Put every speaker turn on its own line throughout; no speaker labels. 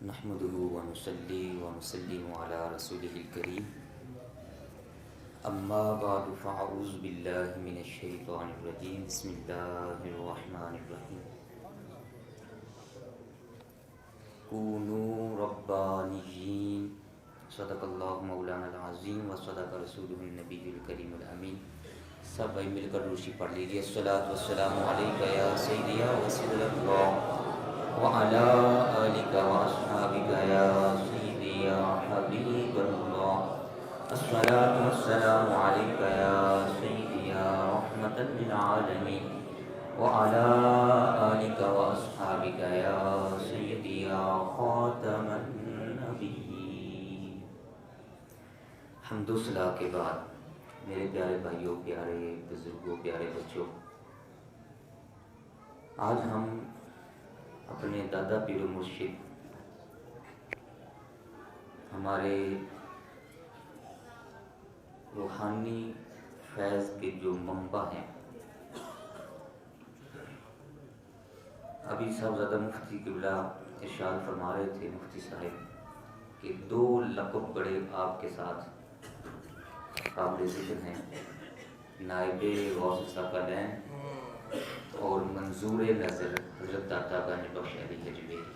نحمده ونصلي ونسلم على رسوله الكريم اما بعد فاعوذ بالله من الشيطان الرجيم بسم الله الرحمن الرحيم كونوا ربانيين صدق الله مولانا العظیم وصدق رسوله النبی الکریم الامین۔ سب بھائی مل کر روشی پڑھ لیجیے۔ الصلاۃ والسلام علیک یا سیدی یا رسول اللہ وعلی آلک واصحابک یا سیدی یا حبیب اللہ۔ الصلاۃ والسلام علیک یا سیدی یا رحمۃ للعالمین وعلی آلک واصحابک یا سیدی یا خاتم النبیین۔ حمد و ثنا کے بعد میرے پیارے بھائیوں، پیارے بزرگوں، پیارے بچوں، آج ہم اپنے دادا پیر و مرشد، ہمارے روحانی فیض کے جو منبع ہیں، ابھی صاحبزادہ مفتی قبلہ ارشاد فرما رہے تھے مفتی صاحب کہ 2 لقب بڑے آپ کے ساتھ قابل ذکر ہیں، نائب غوث ثقلین اور منظور نظر حضرت داتا گنج بخش علی حجویری۔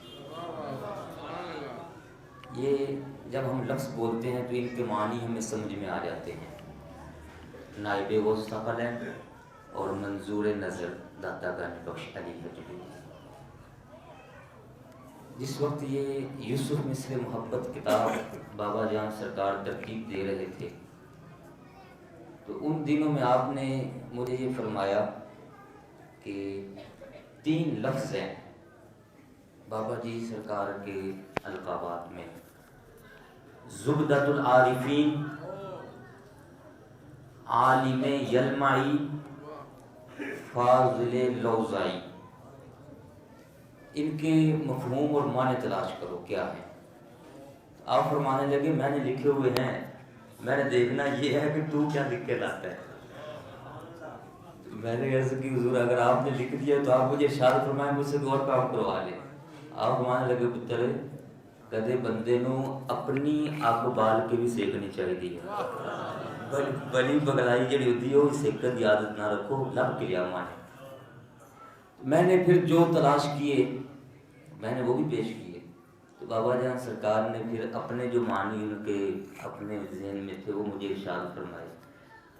یہ جب ہم لفظ بولتے ہیں تو ان کے معنی ہمیں سمجھ میں آ جاتے ہیں، نائب غوث ثقلین اور منظور نظر داتا گنج بخش علی حجویری۔ جس وقت یہ یوسف مصر محبت کتاب بابا جان سرکار ترتیب دے رہے تھے تو ان دنوں میں آپ نے مجھے یہ فرمایا کہ 3 لفظ ہیں بابا جی سرکار کے القابات میں: زبدۃ العارفین، عالم یلمعی، فاضل لوزائی۔ ان کے مفہوم اور معنی تلاش کرو کیا ہے۔ آپ فرمانے لگے میں نے لکھے ہوئے ہیں، میں نے دیکھنا یہ ہے کہ تو کیا لکھ کے لاتا ہے۔ میں نے ایسے کہ حضور اگر آپ نے لکھ دیا تو آپ مجھے ارشاد فرمائیں مجھ سے اور کام کروا لیں۔ آپ فرمانے لگے پتر کدے بندے نو اپنی اگ بال کے بھی سیکنی چاہیے، بلی بگلائی جڑی ہوتی ہے وہ سیکن کی عادت نہ رکھو، لب کے لیا مانے۔ میں نے پھر جو تلاش کیے میں نے وہ بھی پیش کیے تو بابا جان سرکار نے پھر اپنے جو معنی ان کے اپنے ذہن میں تھے وہ مجھے ارشاد فرمائے۔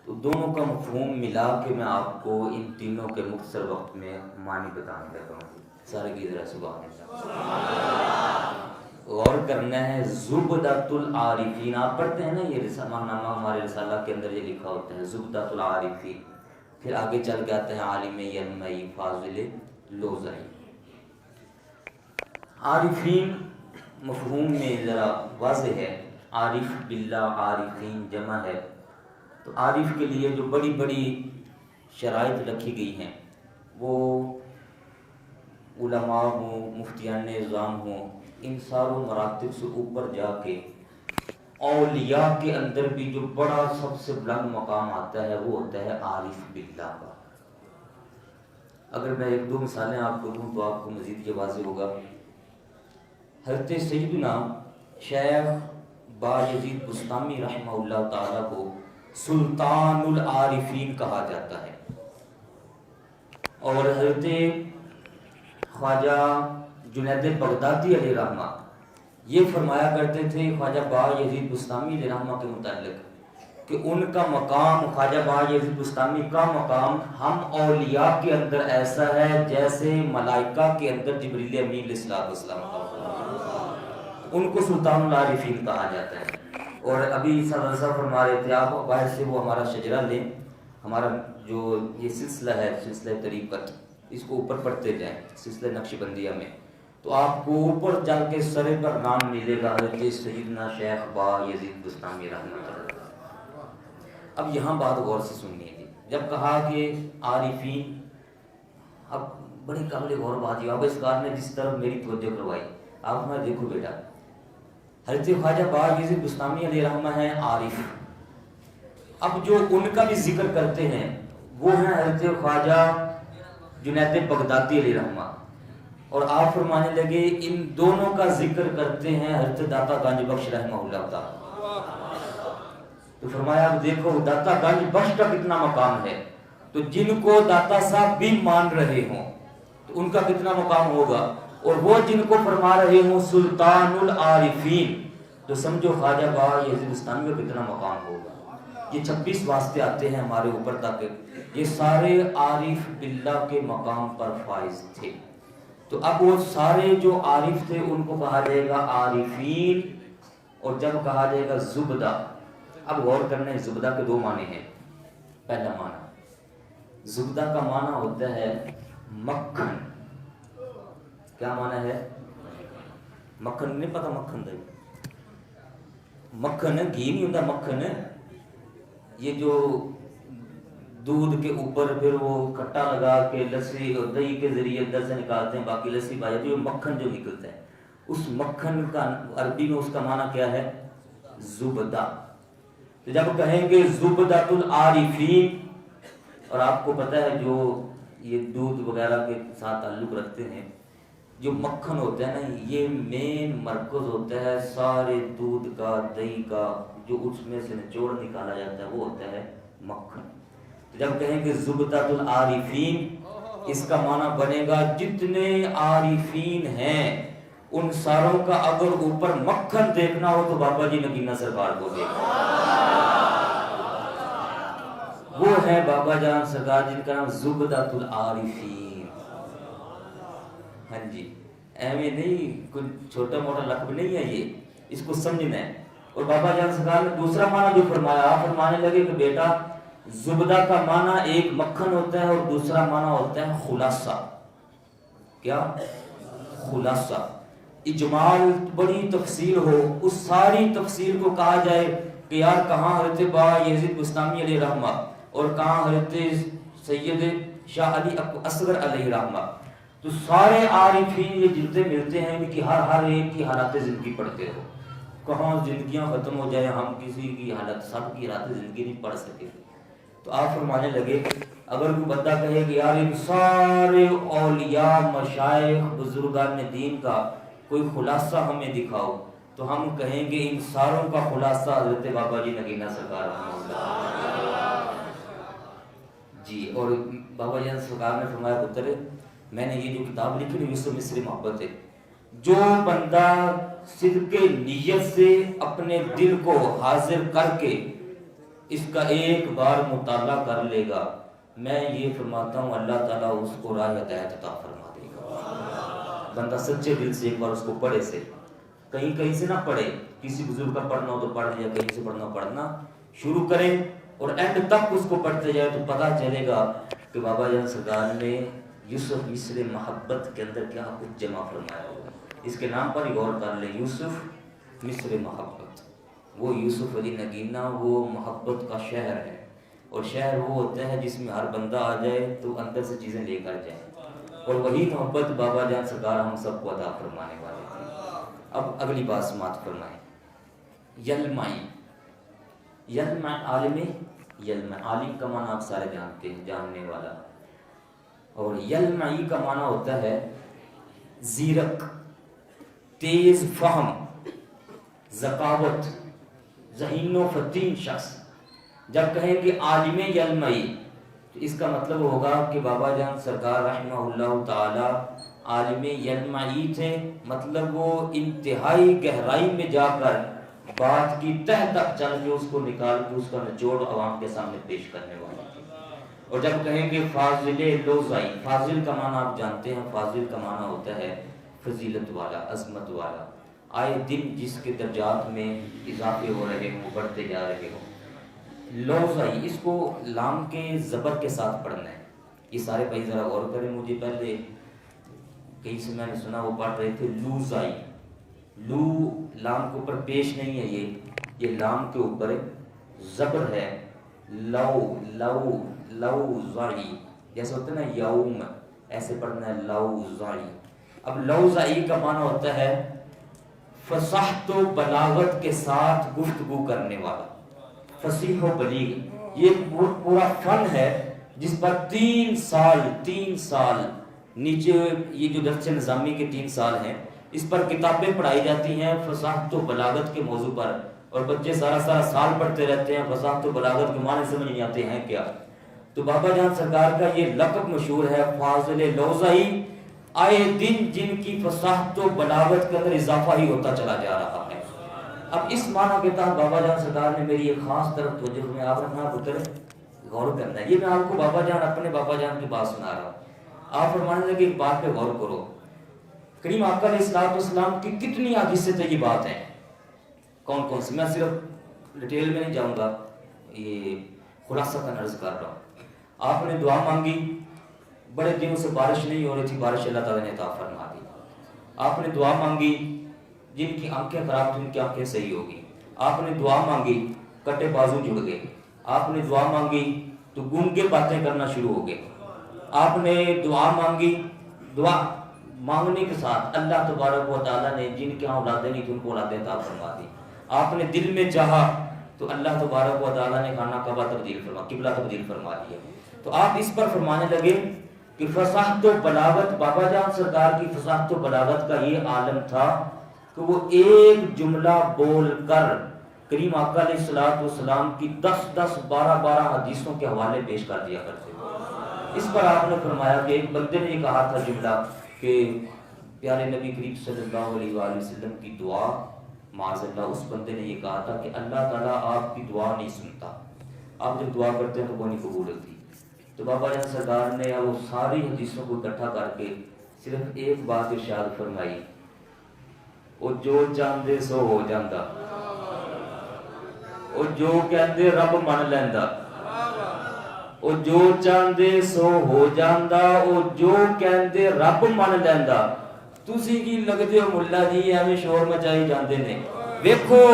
تو دونوں کا مفہوم ملا کے میں آپ کو ان تینوں کے مختصر وقت میں معنی بتانا چاہتا ہوں۔ سارے کی ذرا سبحان اللہ غور کرنا ہے۔ زبدۃ العارفین آپ پڑھتے ہیں نا، یہ رسالہ نامہ ہمارے رسالہ کے اندر یہ لکھا ہوتا ہے زبدۃ العارفین، پھر آگے چل کے آتا ہے عالم یلمعی، فاضل لوزائی۔ عارفین مفہوم میں ذرا واضح ہے، عارف باللہ، عارفین جمع ہے، تو عارف کے لیے جو بڑی بڑی شرائط رکھی گئی ہیں وہ علماء ہوں، مفتیان نظام ہوں، ان ساروں مراتب سے اوپر جا کے اولیاء کے اندر بھی جو بڑا سب سے بلند مقام آتا ہے وہ ہوتا ہے عارف باللہ کا۔ اگر میں 1-2 مثالیں آپ کو دوں تو آپ کو مزید یہ واضح ہوگا۔ حضرت سیدنا شیخ بایزید بستامی رحمہ اللہ تعالیٰ کو سلطان العارفین کہا جاتا ہے، اور حضرت خواجہ جنید بغدادی علیہ رحمہ یہ فرمایا کرتے تھے خواجہ بایزید بستامی علیہ رحمہ کے متعلق کہ ان کا مقام، خواجہ بایزید بستامی کا مقام ہم اولیاء کے اندر ایسا ہے جیسے ملائکہ کے اندر جبریل امین علیہ السلام کا، ان کو سلطان العارفین کہا جاتا ہے۔ اور ابھی صاحب فرما رہے تھے آپ باہر سے وہ ہمارا شجرہ لیں، ہمارا جو یہ سلسلہ ہے، سلسلہ طریقت، اس کو اوپر پڑھتے جائیں سلسلہ نقش بندیہ میں، تو آپ کو اوپر جا کے سرے پر نام ملے گا حضرت سیدنا شیخ بایزید بستامی رحمۃ اللہ۔ اب یہاں بات غور سے سنیے جی، جب کہا کہ عارفین، اب بڑی قابل غور بات ہے، اب اس کار نے جس طرف میری توجہ کروائی، آپ میں دیکھو بیٹا، حضرت خواجہ بایزید بستامی علیہ رحمہ ہیں عارف، اب جو ان کا بھی ذکر کرتے ہیں وہ ہیں حضرت خواجہ جنید بغدادی علیہ رحمہ، اور آپ فرمانے لگے ان دونوں کا ذکر کرتے ہیں حضرت داتا گنج بخش رحمہ اللہ تعالی. تو فرمایا اب دیکھو داتا گنج بخش کا کتنا مقام ہے، تو جن کو داتا صاحب بھی مان رہے ہوں تو ان کا کتنا مقام ہوگا، اور وہ جن کو فرما رہے ہوں سلطان العارفین، تو سمجھو خواجہ بابا یزید بستانی کا کتنا مقام ہوگا. یہ 26 واسطے آتے ہیں ہمارے اوپر تک، یہ سارے عارف باللہ کے مقام پر فائز تھے. تو اب وہ سارے جو عارف تھے ان کو کہا جائے گا عارفین، اور جب کہا جائے گا زبدہ. اب غور کرنا ہے، زبدہ کے دو معنی ہیں. پہلا معنی زبدہ کا معنی ہوتا ہے مکھن. کیا معنی ہے؟ مکھن نہیں پتا، مکھن دے مکھن گھی نہیں ہوتا، مکھن یہ جو دودھ کے اوپر پھر وہ کھٹا لگا کے لسی اور دہی کے ذریعے اندر سے نکالتے ہیں، باقی لسی بائی جاتی ہے، مکھن جو نکلتا ہے اس مکھن کا عربی میں اس کا معنی کیا ہے؟ زبدہ. تو جب کہیں گے زبدۃ العارفین، اور آپ کو پتہ ہے جو یہ دودھ وغیرہ کے ساتھ تعلق رکھتے ہیں، جو مکھن ہوتا ہے نا یہ مین مرکز ہوتا ہے سارے دودھ کا دہی کا، جو اس میں سے نچوڑ نکالا جاتا ہے وہ ہوتا ہے مکھن. جب کہیں گے زبدۃ العارفین، اس کا معنی بنے گا جتنے عارفین ہیں ان ساروں کا اگر اوپر مکھن دیکھنا ہو تو بابا جی نگینہ سرکار کو دیکھنا. وہ ہے بابا جان سرکار جن کا نام زبدۃ العارفین. ہاں جی، ایویں نہیں کوئی چھوٹا موٹا لقب نہیں ہے، یہ اس کو سمجھنا ہے. اور بابا جان سرکار نے دوسرا معنی جو فرمایا، آپ فرمانے لگے کہ بیٹا زبدہ کا معنی ایک مکھن ہوتا ہے اور دوسرا معنی ہوتا ہے خلاصہ. کیا؟ خلاصہ. اجمال بڑی تفصیل ہو، اس ساری تفصیل کو کہا جائے کہ یار کہاں حضرت بابا یزید بستامی علیہ رحمہ اور کہاں حضرت سید شاہ علی اصغر علیہ رحمہ، تو سارے عارفین یہ جلدیں ملتے ہیں ان کی ہر ایک کی حالات زندگی پڑھتے ہو. کہاں زندگیاں ختم ہو جائے، ہم کسی کی حالت سب کی حالات زندگی نہیں پڑھ سکے. تو آپ فرمانے لگے اگر کوئی بندہ کہے کہ یار ان سارے اولیاء مشائخ بزرگان دین کا کوئی خلاصہ ہمیں دکھاؤ، تو ہم کہیں گے ان ساروں کا خلاصہ حضرت بابا جی نگینہ سرکار جی. اور بابا جی سرکار نے فرمایا پتر میں نے یہ جو کتاب لکھی نا یوسف مصری محبت ہے، جو بندہ صدق نیت سے اپنے دل کو حاضر کر کے اس کا ایک بار مطالعہ کر لے گا، میں یہ فرماتا ہوں اللہ تعالیٰ اس کو راہ ہدایت عطا فرما دے گا. بندہ سچے دل سے ایک بار اس کو پڑھے، سے کہیں سے نہ پڑھے، کسی بزرگ کا پڑھنا ہو تو پڑھ لیا، کہیں سے پڑھنا شروع کریں اور اینڈ تک اس کو پڑھتے جائے تو پتہ چلے گا کہ بابا جان سرکار نے یوسف مصری محبت کے اندر کیا کچھ جمع فرمایا ہوگا. اس کے نام پر ہی غور کر لیں، یوسف مصری محبت. وہ یوسف علی نگینہ وہ محبت کا شہر ہے، اور شہر وہ ہوتا ہے جس میں ہر بندہ آ جائے تو اندر سے چیزیں لے کر جائے، اور وہی محبت بابا جان سرکار ہم سب کو عطا فرمانے والے تھے. اب اگلی بات سماعت فرمائیں. یلمعی، یلمع عالم، یلمع عالم کا معنی آپ سارے جانتے ہیں، جاننے والا. اور یلمعی کا معنی ہوتا ہے زیرک، تیز فہم، ذکاوت، ذہین و فتین شخص. جب کہیں گے عالم یلمعی تو اس کا مطلب ہوگا کہ بابا جان سرکار رحمہ اللہ تعالی عالم یلمعی تھے، مطلب وہ انتہائی گہرائی میں جا کر بات کی تہ تک چل کے اس کو نکال کے اس کا نچوڑ عوام کے سامنے پیش کرنے والے تھے. اور جب کہیں گے فاضل لوزائی، فاضل کا معنی آپ جانتے ہیں، فاضل کا معنی ہوتا ہے فضیلت والا، عظمت والا. آئے دن جس کے درجات میں اضافے ہو رہے ہوں، بڑھتے جا رہے ہوں. لوزائی اس کو لام کے زبر کے ساتھ پڑھنا ہے. یہ سارے بھائی ذرا غور کریں، مجھے پہلے کہیں سے میں نے سنا وہ پڑھ رہے تھے لوزائی. لو لام کے اوپر پیش نہیں ہے، یہ لام کے اوپر زبر ہے. لو لو لوزائی جیسے ہوتا ہے نا یوم، ایسے پڑھنا ہے لوزائی. اب لوزائی کا معنی ہوتا ہے فصاحت و بلاغت کے ساتھ گفتگو کرنے والا، فصیح و بلیغ. یہ پورا فن ہے جس پر 3 سال نیچے یہ جو درس نظامی کے 3 سال ہیں اس پر کتابیں پڑھائی جاتی ہیں فصاحت و بلاغت کے موضوع پر، اور بچے سارا سال پڑھتے رہتے ہیں، فصاحت و بلاغت کے معنی سمجھ نہیں آتے ہیں کیا۔ تو بابا جان سرکار کا یہ لقب مشہور ہے فاضل لوزائی، آئے دن جن کی فصاحت و بلاغت کے اندر اضافہ ہی ہوتا چلا جا رہا ہے۔ اب اس معنی کے تحت بابا جان سرکار نے میری ایک خاص طرف توجہ میں آپ رکھنا پتر غور کرنا ہے۔ یہ میں آپ کو بابا جان اپنے بابا جان کی بات سنا رہا ہوں، آپ فرمانے لگے ایک بات پہ غور کرو، کریم آقا علیہ الصلوۃ والسلام کی کتنی حدیث سے یہ بات ہے، کون کون سی، میں صرف ڈیٹیل میں نہیں جاؤں گا، یہ خلاصہ کا عرض کر رہا ہوں۔ آپ نے دعا مانگی، بڑے دنوں سے بارش نہیں ہو رہی تھی، بارش اللہ تعالیٰ نے عطا فرما دی۔ آپ نے دعا مانگی، جن کی آنکھیں خراب تھیں ان کی آنکھیں صحیح ہوگی۔ آپ نے دعا مانگی، کٹے بازو جڑ گئے۔ آپ نے دعا مانگی تو گونگے باتیں کرنا شروع ہو گئے۔ آپ نے دعا مانگی، دعا مانگنے کے ساتھ اللہ تبارک و تعالیٰ نے جن کے ہاں اولادیں نہیں تھی ان کو اولادیں عطا فرما دی۔ آپ نے دل میں چاہا تو اللہ تبارک و تعالیٰ نے خانہ کعبہ تبدیل فرما، قبلہ تبدیل فرما دیا۔ تو آپ اس پر فرمانے لگے کہ فصاحت و بلاغت، بابا جان سرکار کی فصاحت و بلاغت کا یہ عالم تھا کہ وہ ایک جملہ بول کر کریم آقا علیہ الصلوۃ والسلام کی 10 12 حدیثوں کے حوالے پیش کر دیا کرتے تھے۔ اس پر آپ نے فرمایا کہ ایک بندے نے یہ کہا تھا جملہ کہ پیارے نبی کریم صلی اللہ علیہ وآلہ وسلم کی دعا، معاذ اللہ، اس بندے نے یہ کہا تھا کہ اللہ تعالیٰ آپ کی دعا نہیں سنتا، آپ جب دعا کرتے ہیں تو وہ نہیں قبول ہوتی۔ تو بابا جان سرکار نے وہ ساری حدیثوں کو اکٹھا کر کے صرف ایک بات ارشاد فرمائی، وہ جو چاہندے سو ہو جاندا، وہ جو کہندے رب من لیندا، وہ جو چاہندے سو ہو جاندا، وہ جو کہندے رب من لیندا۔ تسی کی لگدے ہو ملا جی ایویں شور مچائی جاندے نے، ویکھو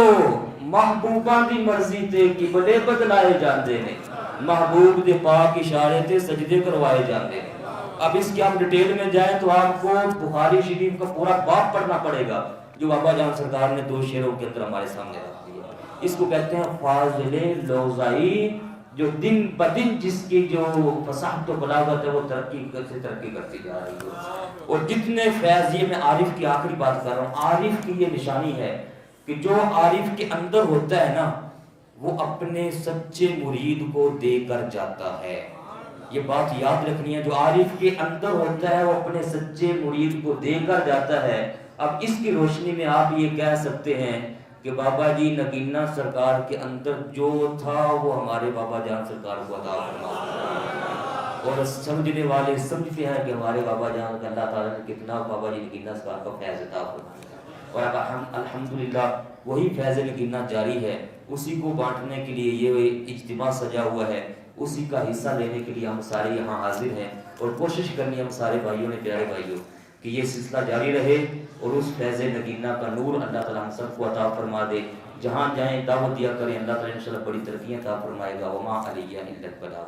محبوباں دی مرضی تے قبلے بدلائے جاندے نے، محبوب دے پاک اشارے تے سجدے کروائے جاندے نے۔ اب اس کی ہم ڈیٹیل میں جائیں تو آپ کو بخاری شریف کا پورا باب پڑھنا پڑے گا جو بابا جان سرکار نے 2 شعروں کے اندر ہمارے سامنے رکھ دیا۔ اس کو کہتے ہیں فاضل لوزائی، جو دن بدن جس کی جو فصاحت و بلاغت ہے وہ ترقی کرتی جا رہی ہے۔ اور جتنے فیض، یہ میں عارف کی آخری بات کر رہا ہوں، عارف کی یہ نشانی ہے کہ جو عارف کے اندر ہوتا ہے نا وہ اپنے سچے مرید کو دے کر جاتا ہے۔ یہ بات یاد رکھنی ہے، جو عارف کے اندر ہوتا ہے وہ اپنے سچے مرید کو دے کر جاتا ہے۔ اب اس کی روشنی میں آپ یہ کہہ سکتے ہیں کہ بابا جی نگینہ سرکار کے اندر جو تھا وہ ہمارے بابا جان سرکار کو عطا فرما، اور سمجھنے والے سمجھتے ہیں کہ ہمارے بابا جان کا اللہ تعالیٰ نے کتنا بابا جی نگینہ سرکار کا فیض عطا فرمایا، اور اب الحمدللہ وہی فیض نگینہ جاری ہے۔ اسی کو بانٹنے کے لیے یہ اجتماع سجا ہوا ہے، اسی کا حصہ لینے کے لیے ہم سارے یہاں حاضر ہیں، اور کوشش کرنی ہم سارے بھائیوں نے، پیارے بھائیوں، کہ یہ سلسلہ جاری رہے اور اس فیض نگینہ کا نور اللہ تعالیٰ ہم سب کو عطا فرما دے۔ جہاں جائیں دعوت دیا کریں، اللہ تعالیٰ انشاءاللہ بڑی ترقیاں عطا فرمائے گا۔ وما علیہ الا البلاغ۔